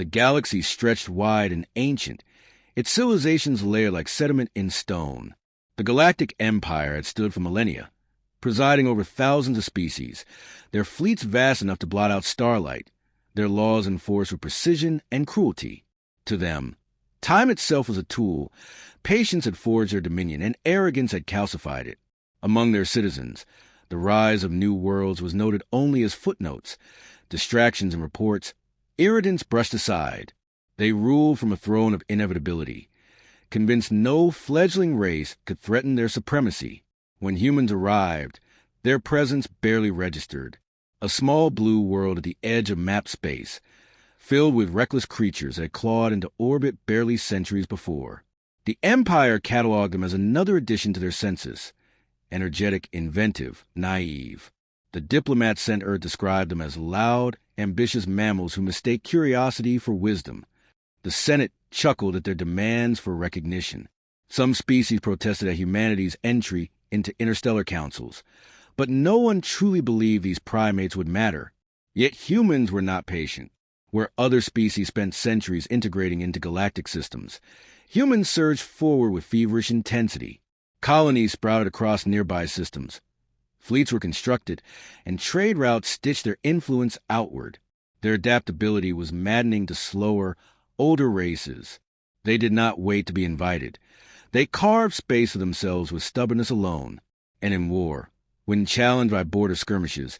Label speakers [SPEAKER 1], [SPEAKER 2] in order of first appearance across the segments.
[SPEAKER 1] The galaxy stretched wide and ancient, its civilizations layered like sediment in stone. The Galactic Empire had stood for millennia, presiding over thousands of species, their fleets vast enough to blot out starlight, their laws enforced with precision and cruelty. To them, time itself was a tool. Patience had forged their dominion, and arrogance had calcified it. Among their citizens, the rise of new worlds was noted only as footnotes, distractions and reports, irritants brushed aside. They ruled from a throne of inevitability, convinced no fledgling race could threaten their supremacy. When humans arrived, their presence barely registered. A small blue world at the edge of mapped space, filled with reckless creatures that clawed into orbit barely centuries before. The Empire cataloged them as another addition to their census. Energetic, inventive, naive. The diplomats sent Earth described them as loud, ambitious mammals who mistake curiosity for wisdom. The Senate chuckled at their demands for recognition. Some species protested at humanity's entry into interstellar councils, but no one truly believed these primates would matter. Yet humans were not patient. Where other species spent centuries integrating into galactic systems, humans surged forward with feverish intensity. Colonies sprouted across nearby systems. Fleets were constructed, and trade routes stitched their influence outward. Their adaptability was maddening to slower, older races. They did not wait to be invited. They carved space for themselves with stubbornness alone. And in war, when challenged by border skirmishes,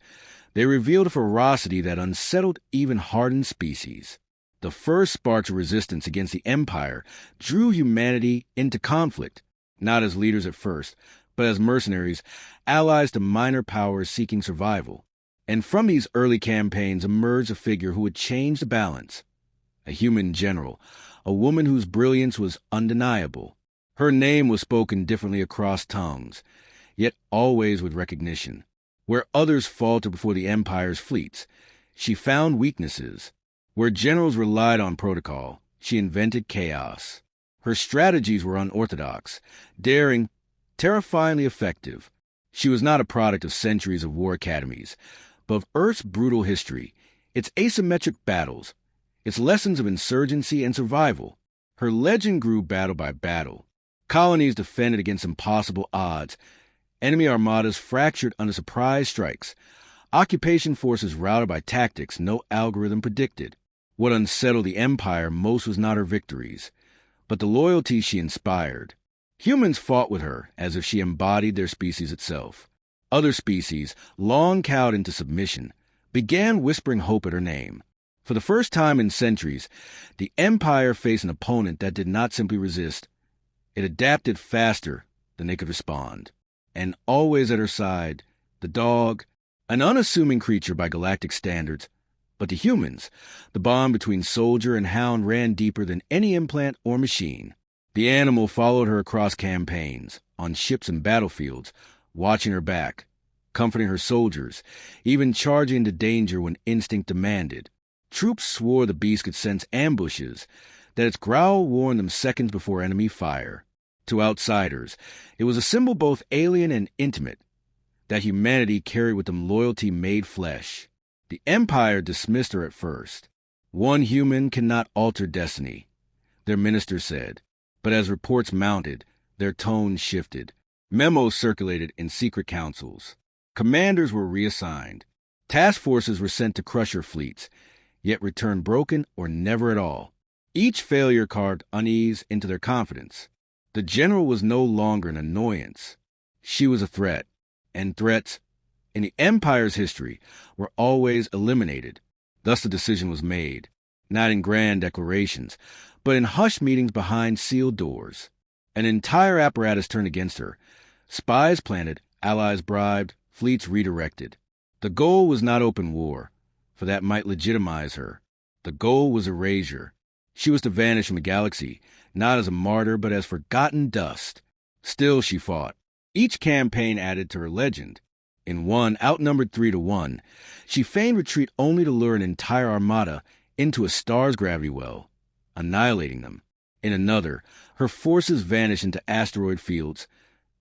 [SPEAKER 1] they revealed a ferocity that unsettled even hardened species. The first sparks of resistance against the Empire drew humanity into conflict, not as leaders at first, but as mercenaries, allies to minor powers seeking survival. And from these early campaigns emerged a figure who would change the balance. A human general, a woman whose brilliance was undeniable. Her name was spoken differently across tongues, yet always with recognition. Where others faltered before the Empire's fleets, she found weaknesses. Where generals relied on protocol, she invented chaos. Her strategies were unorthodox, daring, terrifyingly effective. She was not a product of centuries of war academies, but of Earth's brutal history, its asymmetric battles, its lessons of insurgency and survival. Her legend grew battle by battle. Colonies defended against impossible odds. Enemy armadas fractured under surprise strikes. Occupation forces routed by tactics no algorithm predicted. What unsettled the Empire most was not her victories, but the loyalty she inspired. Humans fought with her as if she embodied their species itself. Other species, long cowed into submission, began whispering hope at her name. For the first time in centuries, the Empire faced an opponent that did not simply resist. It adapted faster than they could respond. And always at her side, the dog, an unassuming creature by galactic standards. But to humans, the bond between soldier and hound ran deeper than any implant or machine. The animal followed her across campaigns, on ships and battlefields, watching her back, comforting her soldiers, even charging into danger when instinct demanded. Troops swore the beast could sense ambushes, that its growl warned them seconds before enemy fire. To outsiders, it was a symbol both alien and intimate, that humanity carried with them loyalty made flesh. The Empire dismissed her at first. One human cannot alter destiny, their minister said. But as reports mounted, their tone shifted. Memos circulated in secret councils. Commanders were reassigned. Task forces were sent to crush her fleets, yet returned broken or never at all. Each failure carved unease into their confidence. The general was no longer an annoyance. She was a threat, and threats, in the Empire's history, were always eliminated. Thus the decision was made, not in grand declarations, but in hushed meetings behind sealed doors. An entire apparatus turned against her. Spies planted, allies bribed, fleets redirected. The goal was not open war, for that might legitimize her. The goal was erasure. She was to vanish from the galaxy, not as a martyr, but as forgotten dust. Still she fought. Each campaign added to her legend. In one, outnumbered 3-1, she feigned retreat only to lure an entire armada into a star's gravity well, annihilating them. In another, her forces vanished into asteroid fields,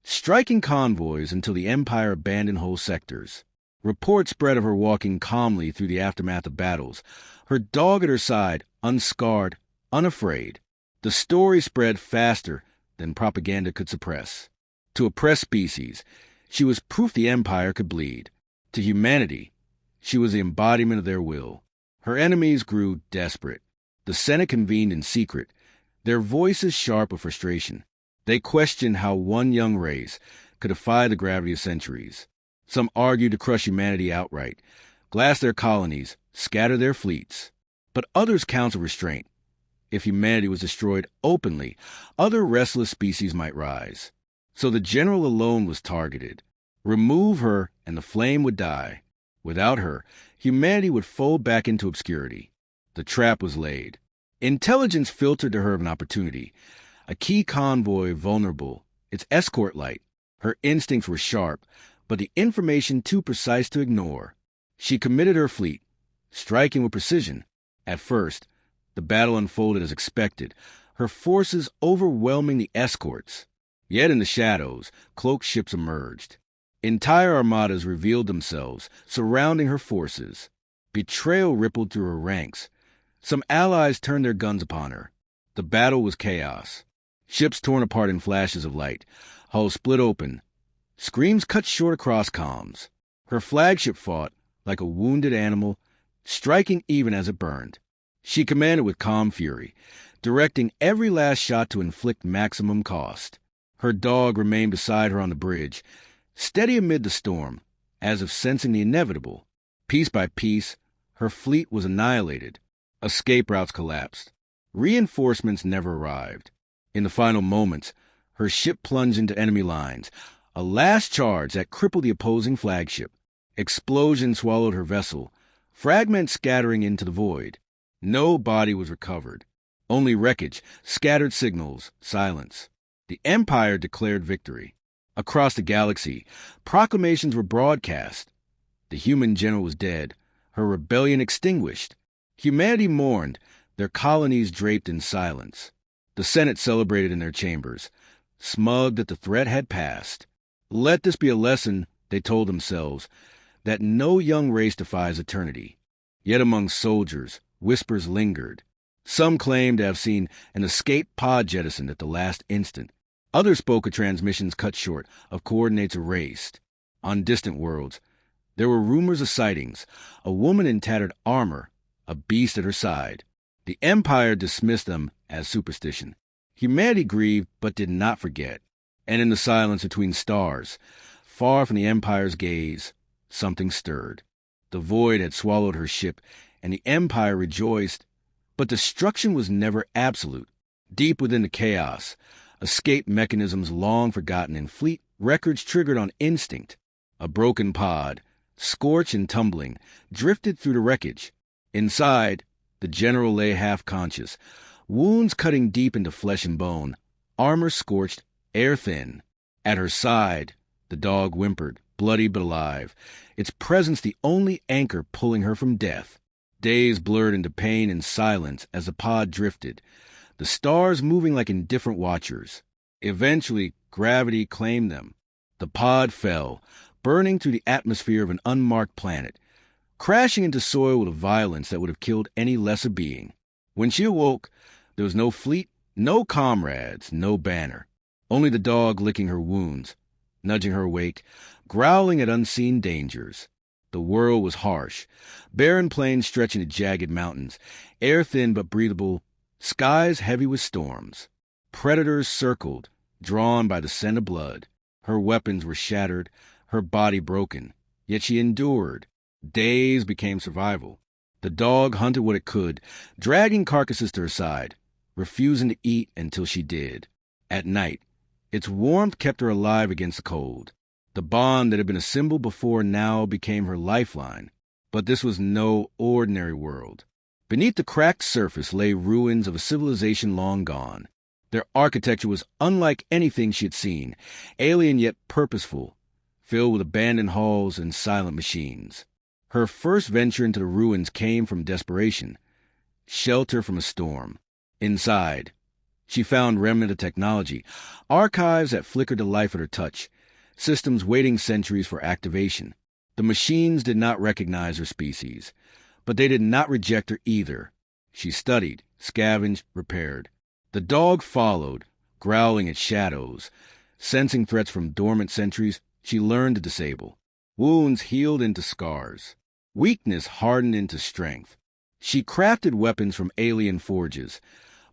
[SPEAKER 1] striking convoys until the Empire abandoned whole sectors. Reports spread of her walking calmly through the aftermath of battles, her dog at her side, unscarred, unafraid. The story spread faster than propaganda could suppress. To oppressed species, she was proof the Empire could bleed. To humanity, she was the embodiment of their will. Her enemies grew desperate. The Senate convened in secret, their voices sharp with frustration. They questioned how one young race could defy the gravity of centuries. Some argued to crush humanity outright, glass their colonies, scatter their fleets. But others counseled restraint. If humanity was destroyed openly, other restless species might rise. So the general alone was targeted. Remove her, and the flame would die. Without her, humanity would fold back into obscurity. The trap was laid. Intelligence filtered to her of an opportunity. A key convoy vulnerable, its escort light. Her instincts were sharp, but the information too precise to ignore. She committed her fleet, striking with precision. At first, the battle unfolded as expected, her forces overwhelming the escorts. Yet in the shadows, cloaked ships emerged. Entire armadas revealed themselves, surrounding her forces. Betrayal rippled through her ranks. Some allies turned their guns upon her. The battle was chaos. Ships torn apart in flashes of light, hulls split open. Screams cut short across comms. Her flagship fought like a wounded animal, striking even as it burned. She commanded with calm fury, directing every last shot to inflict maximum cost. Her dog remained beside her on the bridge, steady amid the storm, as if sensing the inevitable. Piece by piece, her fleet was annihilated. Escape routes collapsed. Reinforcements never arrived. In the final moments, her ship plunged into enemy lines, a last charge that crippled the opposing flagship. Explosion swallowed her vessel, fragments scattering into the void. No body was recovered. Only wreckage, scattered signals, silence. The Empire declared victory. Across the galaxy, proclamations were broadcast. The human general was dead, her rebellion extinguished. Humanity mourned, their colonies draped in silence. The Senate celebrated in their chambers, smug that the threat had passed. Let this be a lesson, they told themselves, that no young race defies eternity. Yet among soldiers, whispers lingered. Some claimed to have seen an escaped pod jettisoned at the last instant. Others spoke of transmissions cut short, of coordinates erased. On distant worlds, there were rumors of sightings, a woman in tattered armor, a beast at her side. The Empire dismissed them as superstition. Humanity grieved but did not forget. And in the silence between stars, far from the Empire's gaze, something stirred. The void had swallowed her ship, and the Empire rejoiced. But destruction was never absolute. Deep within the chaos, escape mechanisms long forgotten in fleet records triggered on instinct. A broken pod, scorched and tumbling, drifted through the wreckage. Inside, the general lay half-conscious, wounds cutting deep into flesh and bone, armor scorched, air thin. At her side, the dog whimpered, bloody but alive, its presence the only anchor pulling her from death. Days blurred into pain and silence as the pod drifted, the stars moving like indifferent watchers. Eventually, gravity claimed them. The pod fell, burning through the atmosphere of an unmarked planet, crashing into soil with a violence that would have killed any lesser being. When she awoke, there was no fleet, no comrades, no banner. Only the dog licking her wounds, nudging her awake, growling at unseen dangers. The world was harsh, barren plains stretching to jagged mountains, air thin but breathable, skies heavy with storms. Predators circled, drawn by the scent of blood. Her weapons were shattered, her body broken, yet she endured. Days became survival. The dog hunted what it could, dragging carcasses to her side, refusing to eat until she did. At night, its warmth kept her alive against the cold. The bond that had been a symbol before now became her lifeline. But this was no ordinary world. Beneath the cracked surface lay ruins of a civilization long gone. Their architecture was unlike anything she had seen, alien yet purposeful, filled with abandoned halls and silent machines. Her first venture into the ruins came from desperation, shelter from a storm. Inside, she found remnant of technology, archives that flickered to life at her touch, systems waiting centuries for activation. The machines did not recognize her species, but they did not reject her either. She studied, scavenged, repaired. The dog followed, growling at shadows. Sensing threats from dormant sentries, she learned to disable. Wounds healed into scars. Weakness hardened into strength. She crafted weapons from alien forges,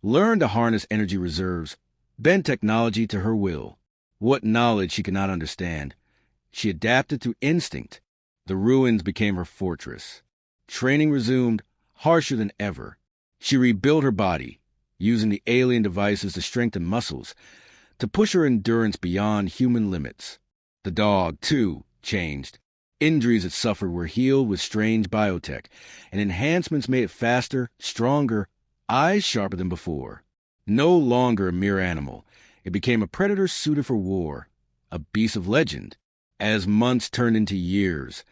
[SPEAKER 1] learned to harness energy reserves, bent technology to her will. What knowledge she could not understand. She adapted through instinct. The ruins became her fortress. Training resumed, harsher than ever. She rebuilt her body, using the alien devices to strengthen muscles, to push her endurance beyond human limits. The dog, too, changed. Injuries it suffered were healed with strange biotech, and enhancements made it faster, stronger, eyes sharper than before. No longer a mere animal, it became a predator suited for war, a beast of legend. As months turned into years,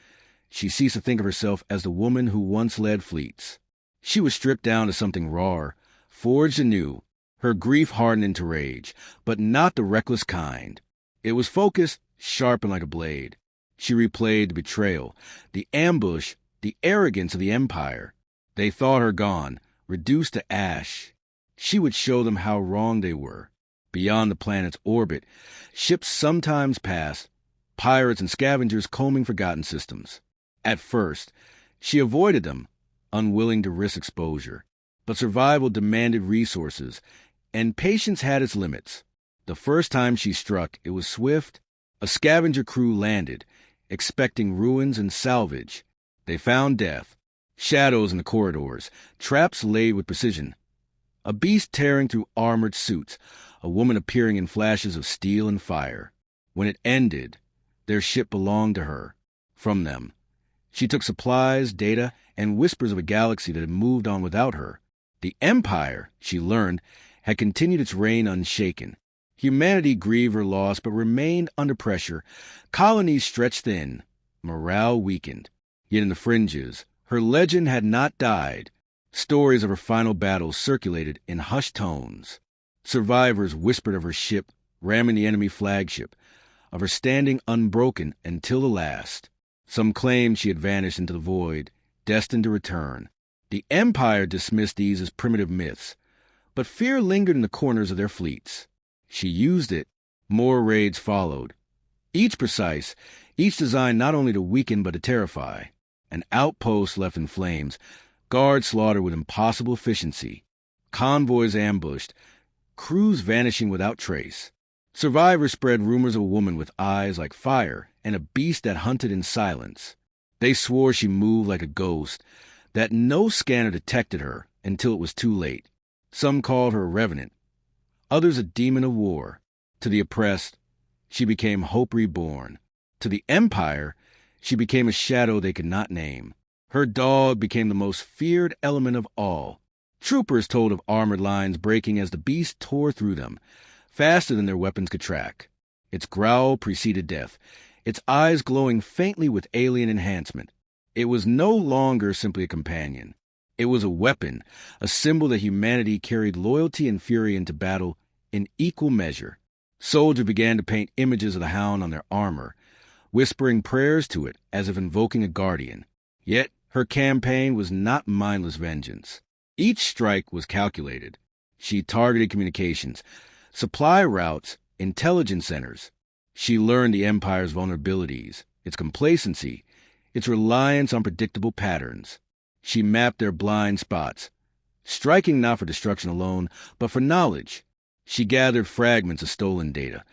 [SPEAKER 1] she ceased to think of herself as the woman who once led fleets. She was stripped down to something rawer, forged anew. Her grief hardened into rage, but not the reckless kind. It was focused, sharpened like a blade. She replayed the betrayal, the ambush, the arrogance of the Empire. They thought her gone, reduced to ash. She would show them how wrong they were. Beyond the planet's orbit, ships sometimes passed, pirates and scavengers combing forgotten systems. At first, she avoided them, unwilling to risk exposure. But survival demanded resources, and patience had its limits. The first time she struck, it was swift. A scavenger crew landed, expecting ruins and salvage. They found death, shadows in the corridors, traps laid with precision. A beast tearing through armored suits, a woman appearing in flashes of steel and fire. When it ended, their ship belonged to her, from them. She took supplies, data, and whispers of a galaxy that had moved on without her. The Empire, she learned, had continued its reign unshaken. Humanity grieved her loss but remained under pressure. Colonies stretched thin, morale weakened. Yet in the fringes, her legend had not died. Stories of her final battles circulated in hushed tones. Survivors whispered of her ship ramming the enemy flagship, of her standing unbroken until the last. Some claimed she had vanished into the void, destined to return. The Empire dismissed these as primitive myths, but fear lingered in the corners of their fleets. She used it. More raids followed. Each precise, each designed not only to weaken but to terrify. An outpost left in flames, guards slaughtered with impossible efficiency, convoys ambushed, crews vanishing without trace. Survivors spread rumors of a woman with eyes like fire and a beast that hunted in silence. They swore she moved like a ghost, that no scanner detected her until it was too late. Some called her a revenant, others a demon of war. To the oppressed, she became hope reborn. To the Empire, she became a shadow they could not name. Her dog became the most feared element of all. Troopers told of armored lines breaking as the beast tore through them, faster than their weapons could track. Its growl preceded death, its eyes glowing faintly with alien enhancement. It was no longer simply a companion. It was a weapon, a symbol that humanity carried loyalty and fury into battle in equal measure. Soldiers began to paint images of the hound on their armor, whispering prayers to it as if invoking a guardian. Yet her campaign was not mindless vengeance. Each strike was calculated. She targeted communications, supply routes, intelligence centers. She learned the Empire's vulnerabilities, its complacency, its reliance on predictable patterns. She mapped their blind spots, striking not for destruction alone, but for knowledge. She gathered fragments of stolen data,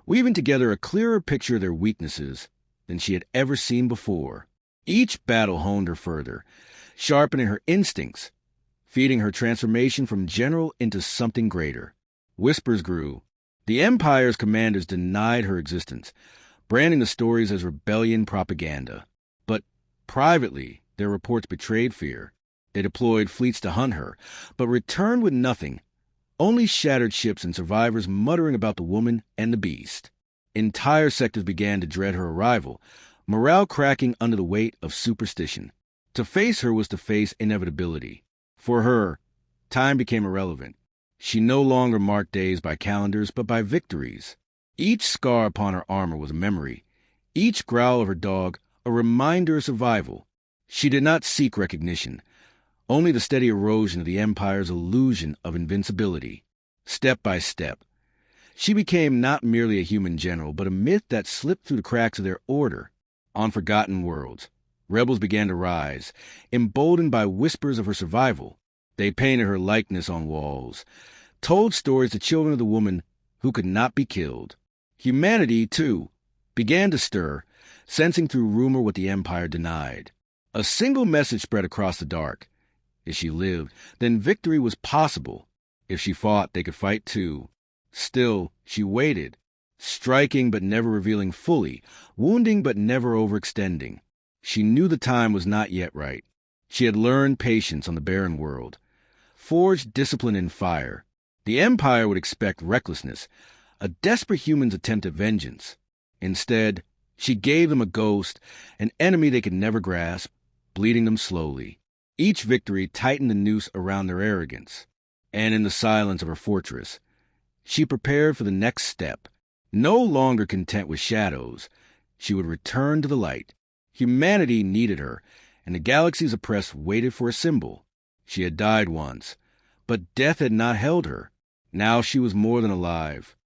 [SPEAKER 1] weaving together a clearer picture of their weaknesses than she had ever seen before. Each battle honed her further, sharpening her instincts, feeding her transformation from general into something greater. Whispers grew. The Empire's commanders denied her existence, branding the stories as rebellion propaganda. But privately, their reports betrayed fear. They deployed fleets to hunt her, but returned with nothing, only shattered ships and survivors muttering about the woman and the beast. Entire sectors began to dread her arrival, morale cracking under the weight of superstition. To face her was to face inevitability. For her, time became irrelevant. She no longer marked days by calendars, but by victories. Each scar upon her armor was a memory, each growl of her dog a reminder of survival. She did not seek recognition, only the steady erosion of the Empire's illusion of invincibility. Step by step, she became not merely a human general, but a myth that slipped through the cracks of their order. On forgotten worlds, rebels began to rise, emboldened by whispers of her survival. They painted her likeness on walls, told stories to children of the woman who could not be killed. Humanity, too, began to stir, sensing through rumor what the Empire denied. A single message spread across the dark. If she lived, then victory was possible. If she fought, they could fight too. Still, she waited, striking but never revealing fully, wounding but never overextending. She knew the time was not yet right. She had learned patience on the barren world, forged discipline in fire. The Empire would expect recklessness, a desperate human's attempt at vengeance. Instead, she gave them a ghost, an enemy they could never grasp, bleeding them slowly. Each victory tightened the noose around their arrogance, and in the silence of her fortress, she prepared for the next step. No longer content with shadows, she would return to the light. Humanity needed her, and the galaxy's oppressed waited for a symbol. She had died once, but death had not held her. Now she was more than alive.